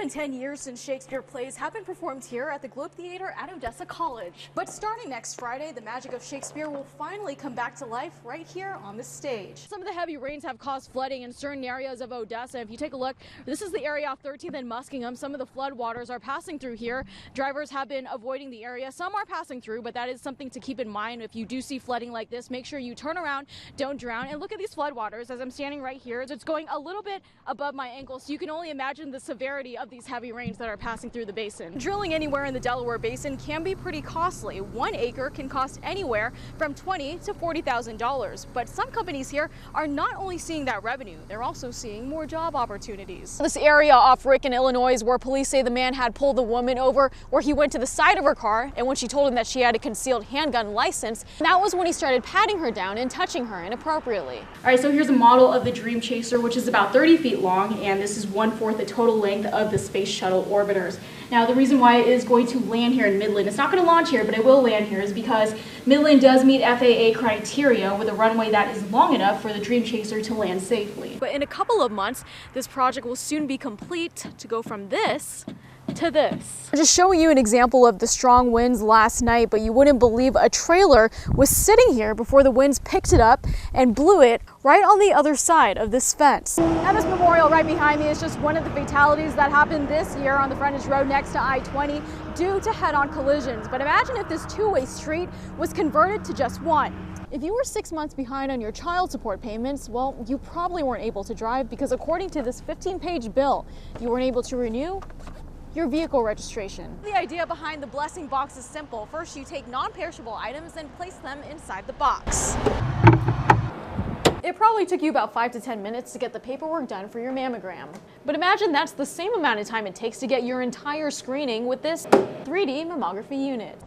been 10 years since Shakespeare plays have been performed here at the Globe Theater at Odessa College. But starting next Friday, the magic of Shakespeare will finally come back to life right here on the stage. Some of the heavy rains have caused flooding in certain areas of Odessa. If you take a look, this is the area off 13th and Muskingum. Some of the flood waters are passing through here. Drivers have been avoiding the area. Some are passing through, but that is something to keep in mind. If you do see flooding like this, make sure you turn around, don't drown. And look at these flood waters as I'm standing right here. It's going a little bit above my ankles, so you can only imagine the severity of these heavy rains that are passing through the basin. Drilling anywhere in the Delaware Basin can be pretty costly. 1 acre can cost anywhere from $20,000 to $40,000. But some companies here are not only seeing that revenue, they're also seeing more job opportunities. This area off Rick in Illinois is where police say the man had pulled the woman over, where he went to the side of her car, and when she told him that she had a concealed handgun license, that was when he started patting her down and touching her inappropriately. All right, so here's a model of the Dream Chaser, which is about 30 feet long, and this is 1/4 the total length of the Space Shuttle orbiters. Now, the reason why it is going to land here in Midland, it's not going to launch here, but it will land here, is because Midland does meet FAA criteria with a runway that is long enough for the Dream Chaser to land safely. But in a couple of months, this project will soon be complete to go from this to this. I'm just showing you an example of the strong winds last night, but you wouldn't believe a trailer was sitting here before the winds picked it up and blew it right on the other side of this fence. Now, this memorial right behind me is just one of the fatalities that happened this year on the frontage road next to I-20 due to head-on collisions. But imagine if this two-way street was converted to just one. If you were 6 months behind on your child support payments, well, you probably weren't able to drive because according to this 15-page bill, you weren't able to renew your vehicle registration. The idea behind the blessing box is simple. First, you take non-perishable items and place them inside the box. It probably took you about 5 to 10 minutes to get the paperwork done for your mammogram. But imagine that's the same amount of time it takes to get your entire screening with this 3D mammography unit.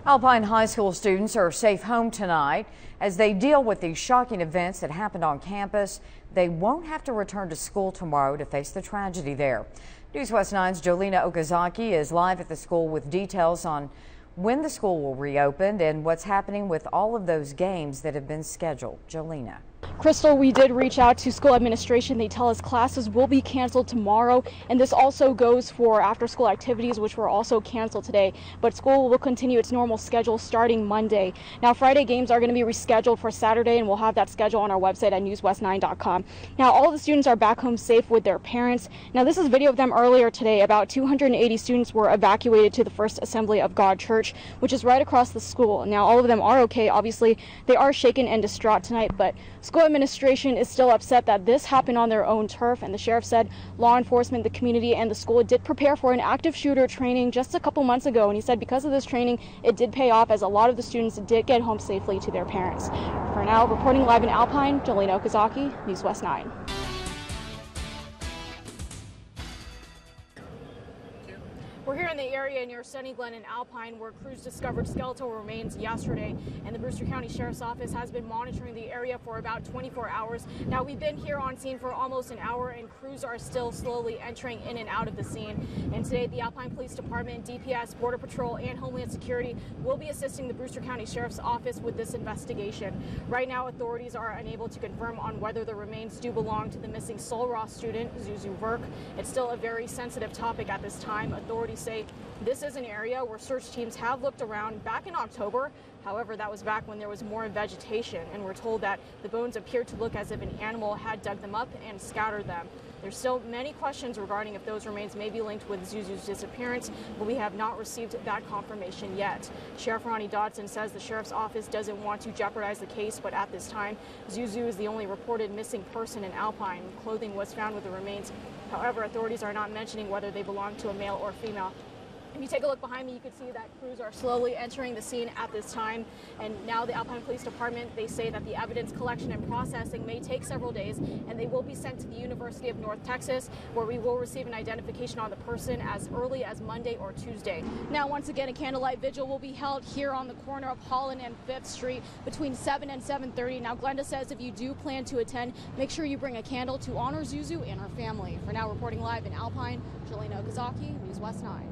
Alpine High School students are safe home tonight as they deal with the shocking events that happened on campus. They won't have to return to school tomorrow to face the tragedy there. News West 9's Jolina Okazaki is live at the school with details on when the school will reopen and what's happening with all of those games that have been scheduled. Jolina. Crystal, we did reach out to school administration. They tell us classes will be canceled tomorrow, and this also goes for after-school activities, which were also canceled today. But school will continue its normal schedule starting Monday. Now, Friday games are going to be rescheduled for Saturday, and we'll have that schedule on our website at newswest9.com. Now, all the students are back home safe with their parents. Now, this is video of them earlier today. About 280 students were evacuated to the First Assembly of God Church, which is right across the school. Now, all of them are okay. Obviously, they are shaken and distraught tonight, but school administration is still upset that this happened on their own turf, and the sheriff said law enforcement, the community, and the school did prepare for an active shooter training just a couple months ago, and he said because of this training, it did pay off as a lot of the students did get home safely to their parents. For now, reporting live in Alpine, Jolina Okazaki, News West 9. We're here in the area near Sunny Glen and Alpine where crews discovered skeletal remains yesterday, and the Brewster County Sheriff's Office has been monitoring the area for about 24 hours. Now, we've been here on scene for almost an hour, and crews are still slowly entering in and out of the scene. And today, the Alpine Police Department, DPS, Border Patrol, and Homeland Security will be assisting the Brewster County Sheriff's Office with this investigation. Right now, authorities are unable to confirm on whether the remains do belong to the missing Sul Ross student, Zuzu Verk. It's still a very sensitive topic at this time. Authorities say this is an area where search teams have looked around back in October. However, that was back when there was more vegetation, and we're told that the bones appeared to look as if an animal had dug them up and scattered them. There's still many questions regarding if those remains may be linked with Zuzu's disappearance, but we have not received that confirmation yet. Sheriff Ronnie Dodson says the sheriff's office doesn't want to jeopardize the case, but at this time, Zuzu is the only reported missing person in Alpine. Clothing was found with the remains. However, authorities are not mentioning whether they belong to a male or female. If you take a look behind me, you can see that crews are slowly entering the scene at this time. And now the Alpine Police Department, they say that the evidence collection and processing may take several days, and they will be sent to the University of North Texas, where we will receive an identification on the person as early as Monday or Tuesday. Now, once again, a candlelight vigil will be held here on the corner of Holland and 5th Street between 7 and 7:30. Now, Glenda says if you do plan to attend, make sure you bring a candle to honor Zuzu and her family. For now, reporting live in Alpine, Jolina Okazaki, News West 9.